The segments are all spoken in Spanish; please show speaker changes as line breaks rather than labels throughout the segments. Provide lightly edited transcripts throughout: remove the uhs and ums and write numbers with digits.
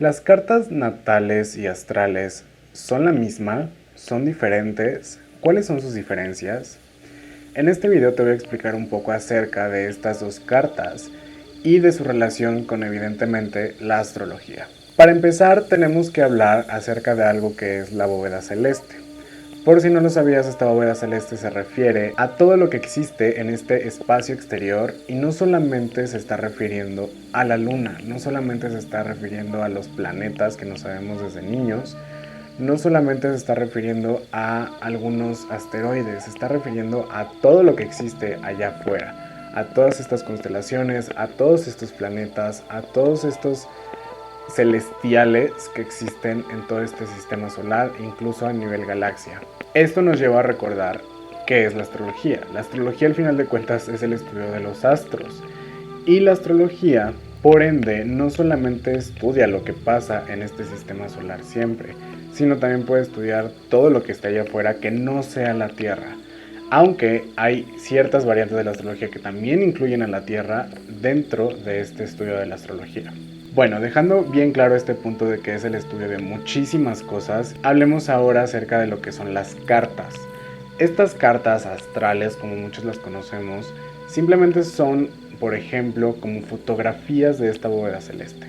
¿Las cartas natales y astrales son la misma? ¿Son diferentes? ¿Cuáles son sus diferencias? En este video te voy a explicar un poco acerca de estas dos cartas y de su relación con, evidentemente, la astrología. Para empezar, tenemos que hablar acerca de algo que es la bóveda celeste. Por si no lo sabías, esta bóveda celeste se refiere a todo lo que existe en este espacio exterior y no solamente se está refiriendo a la luna, no solamente se está refiriendo a los planetas que no sabemos desde niños, no solamente se está refiriendo a algunos asteroides, se está refiriendo a todo lo que existe allá afuera, a todas estas constelaciones, a todos estos planetas, a todos estos celestiales que existen en todo este sistema solar, incluso a nivel galaxia. Esto nos lleva a recordar qué es la astrología. La astrología, al final de cuentas, es el estudio de los astros. Y la astrología, por ende, no solamente estudia lo que pasa en este sistema solar siempre, sino también puede estudiar todo lo que está allá afuera que no sea la Tierra. Aunque hay ciertas variantes de la astrología que también incluyen a la Tierra dentro de este estudio de la astrología. Bueno, dejando bien claro este punto de que es el estudio de muchísimas cosas, hablemos ahora acerca de lo que son las cartas. Estas cartas astrales, como muchos las conocemos, simplemente son, por ejemplo, como fotografías de esta bóveda celeste.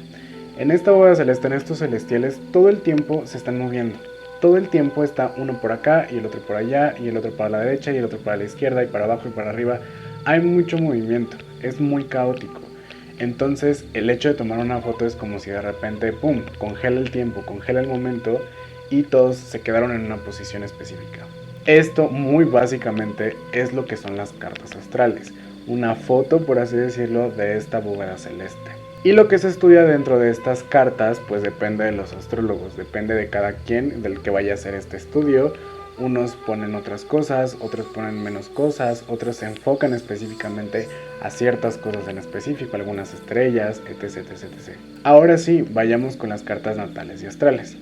En esta bóveda celeste, en estos celestiales, todo el tiempo se están moviendo. Todo el tiempo está uno por acá y el otro por allá y el otro para la derecha y el otro para la izquierda y para abajo y para arriba. Hay mucho movimiento, es muy caótico. Entonces el hecho de tomar una foto es como si de repente, ¡pum!, congela el tiempo, congela el momento y todos se quedaron en una posición específica. Esto muy básicamente es lo que son las cartas astrales, una foto, por así decirlo, de esta bóveda celeste. Y lo que se estudia dentro de estas cartas pues depende de los astrólogos, depende de cada quien del que vaya a hacer este estudio. Unos ponen otras cosas, otros ponen menos cosas, otros se enfocan específicamente a ciertas cosas en específico, algunas estrellas, etc, etc, etc. Ahora sí, vayamos con las cartas natales y astrales.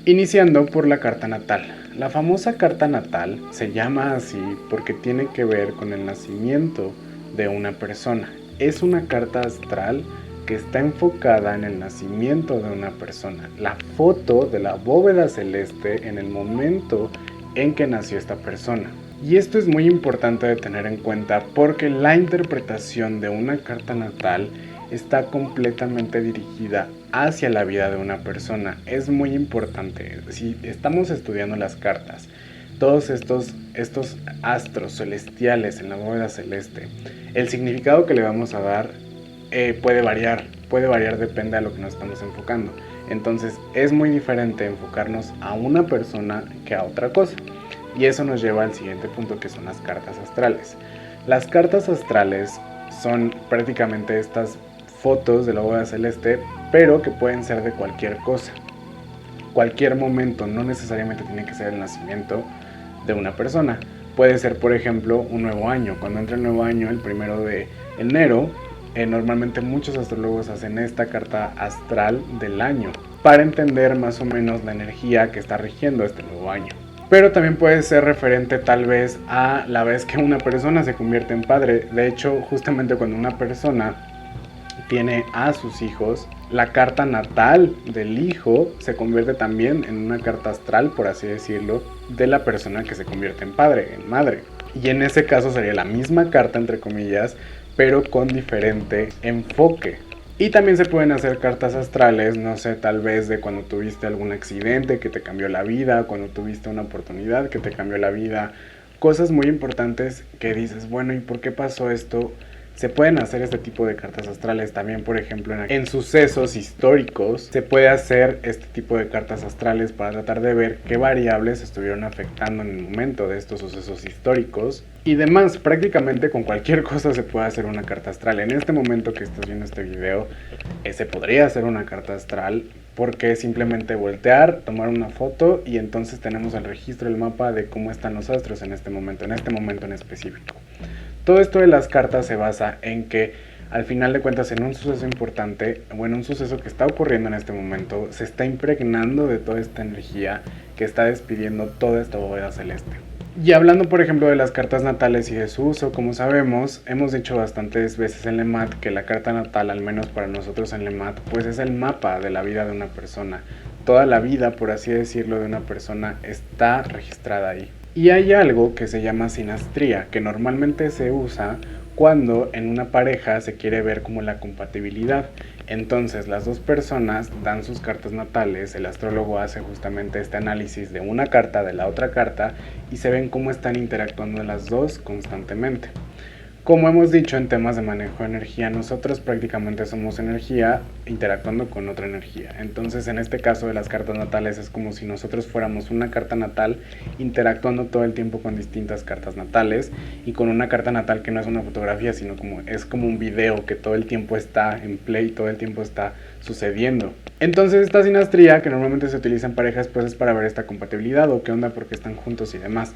Iniciando por la carta natal. La famosa carta natal se llama así porque tiene que ver con el nacimiento de una persona. Es una carta astral que está enfocada en el nacimiento de una persona. La foto de la bóveda celeste en el momento en que nació esta persona. Y esto es muy importante de tener en cuenta porque la interpretación de una carta natal está completamente dirigida hacia la vida de una persona. Es muy importante. Si estamos estudiando las cartas, todos estos astros celestiales en la bóveda celeste, el significado que le vamos a dar puede variar, depende de lo que nos estamos enfocando. Entonces es muy diferente enfocarnos a una persona que a otra cosa. Y eso nos lleva al siguiente punto, que son las cartas astrales. Las cartas astrales son prácticamente estas fotos de la bóveda celeste, pero que pueden ser de cualquier cosa. Cualquier momento, no necesariamente tiene que ser el nacimiento de una persona. Puede ser, por ejemplo, un nuevo año. Cuando entra el nuevo año, el 1 de enero, normalmente muchos astrólogos hacen esta carta astral del año para entender más o menos la energía que está rigiendo este nuevo año. Pero también puede ser referente tal vez a la vez que una persona se convierte en padre. De hecho, justamente cuando una persona tiene a sus hijos, la carta natal del hijo se convierte también en una carta astral, por así decirlo, de la persona que se convierte en padre, en madre. Y en ese caso sería la misma carta, entre comillas, pero con diferente enfoque. Y también se pueden hacer cartas astrales, no sé, tal vez de cuando tuviste algún accidente que te cambió la vida, cuando tuviste una oportunidad que te cambió la vida, cosas muy importantes que dices, bueno, ¿y por qué pasó esto? Se pueden hacer este tipo de cartas astrales también, por ejemplo, en sucesos históricos. Se puede hacer este tipo de cartas astrales para tratar de ver qué variables estuvieron afectando en el momento de estos sucesos históricos. Y demás, prácticamente con cualquier cosa se puede hacer una carta astral. En este momento que estás viendo este video, se podría hacer una carta astral porque es simplemente voltear, tomar una foto y entonces tenemos el registro, el mapa de cómo están los astros en este momento en específico. Todo esto de las cartas se basa en que al final de cuentas en un suceso importante, o en un suceso que está ocurriendo en este momento, se está impregnando de toda esta energía que está despidiendo toda esta bóveda celeste. Y hablando, por ejemplo, de las cartas natales y de su uso, como sabemos, hemos dicho bastantes veces en LEMAT que la carta natal, al menos para nosotros en LEMAT, pues es el mapa de la vida de una persona. Toda la vida, por así decirlo, de una persona está registrada ahí. Y hay algo que se llama sinastría, que normalmente se usa cuando en una pareja se quiere ver como la compatibilidad. Entonces las dos personas dan sus cartas natales, el astrólogo hace justamente este análisis de una carta, de la otra carta, y se ven cómo están interactuando las dos constantemente. Como hemos dicho en temas de manejo de energía, nosotros prácticamente somos energía interactuando con otra energía. Entonces, en este caso de las cartas natales es como si nosotros fuéramos una carta natal interactuando todo el tiempo con distintas cartas natales y con una carta natal que no es una fotografía, sino como es como un video que todo el tiempo está en play, todo el tiempo está sucediendo. Entonces, esta sinastría que normalmente se utiliza en parejas pues es para ver esta compatibilidad o qué onda porque están juntos y demás.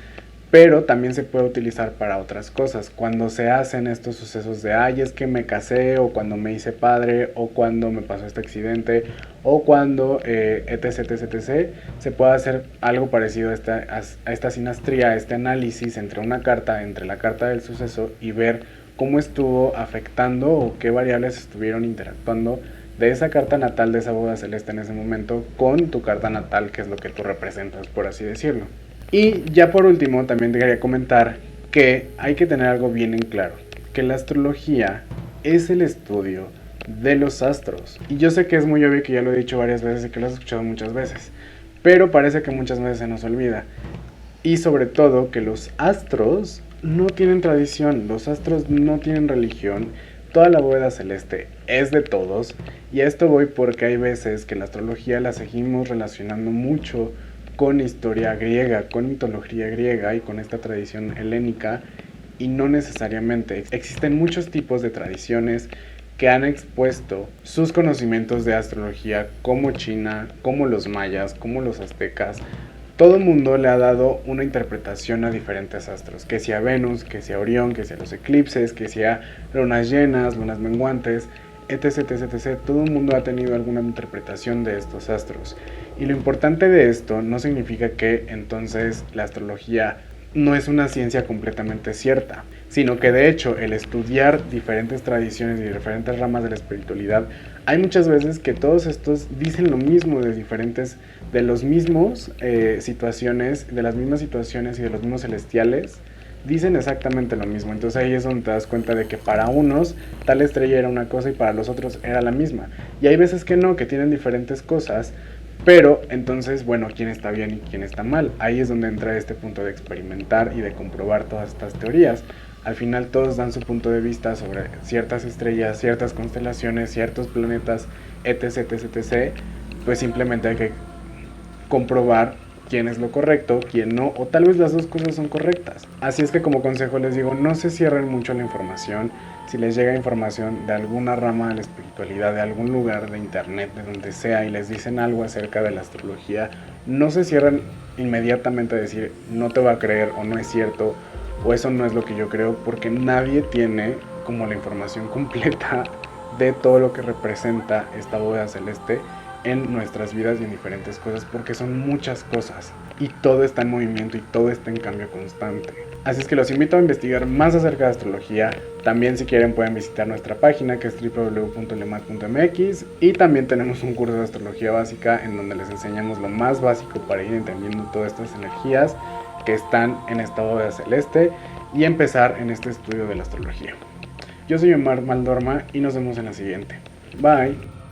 Pero también se puede utilizar para otras cosas. Cuando se hacen estos sucesos de, ay, es que me casé, o cuando me hice padre, o cuando me pasó este accidente, o cuando, etc. Se puede hacer algo parecido a esta sinastría, a este análisis entre la carta del suceso y ver cómo estuvo afectando o qué variables estuvieron interactuando de esa carta natal, de esa boda celeste en ese momento, con tu carta natal, que es lo que tú representas, por así decirlo. Y ya por último, también te quería comentar que hay que tener algo bien en claro, que la astrología es el estudio de los astros. Y yo sé que es muy obvio que ya lo he dicho varias veces y que lo has escuchado muchas veces, pero parece que muchas veces se nos olvida. Y sobre todo que los astros no tienen tradición, los astros no tienen religión, toda la bóveda celeste es de todos. Y a esto voy porque hay veces que la astrología la seguimos relacionando mucho con historia griega, con mitología griega y con esta tradición helénica, y no necesariamente. Existen muchos tipos de tradiciones que han expuesto sus conocimientos de astrología, como China, como los mayas, como los aztecas. Todo el mundo le ha dado una interpretación a diferentes astros, que sea Venus, que sea Orión, que sea los eclipses, que sea lunas llenas, lunas menguantes, etc. Todo el mundo ha tenido alguna interpretación de estos astros. Y lo importante de esto no significa que entonces la astrología no es una ciencia completamente cierta, sino que de hecho el estudiar diferentes tradiciones y diferentes ramas de la espiritualidad, hay muchas veces que todos estos dicen lo mismo de las mismas situaciones y de los mismos celestiales, dicen exactamente lo mismo. Entonces ahí es donde te das cuenta de que para unos tal estrella era una cosa y para los otros era la misma. Y hay veces que no, que tienen diferentes cosas, pero entonces, bueno, ¿quién está bien y quién está mal? Ahí es donde entra este punto de experimentar y de comprobar todas estas teorías. Al final todos dan su punto de vista sobre ciertas estrellas, ciertas constelaciones, ciertos planetas, etc. Pues simplemente hay que comprobar quién es lo correcto, quién no, o tal vez las dos cosas son correctas. Así es que como consejo les digo, no se cierren mucho la información. Si les llega información de alguna rama de la espiritualidad, de algún lugar de internet, de donde sea, y les dicen algo acerca de la astrología, no se cierren inmediatamente a decir no te va a creer o no es cierto o eso no es lo que yo creo, porque nadie tiene como la información completa de todo lo que representa esta bóveda celeste en nuestras vidas y en diferentes cosas, porque son muchas cosas y todo está en movimiento y todo está en cambio constante. Así es que los invito a investigar más acerca de astrología. También si quieren pueden visitar nuestra página que es www.lemat.mx, y también tenemos un curso de astrología básica en donde les enseñamos lo más básico para ir entendiendo todas estas energías que están en esta bóveda celeste y empezar en este estudio de la astrología. Yo soy Omar Maldorma y nos vemos en la siguiente. Bye.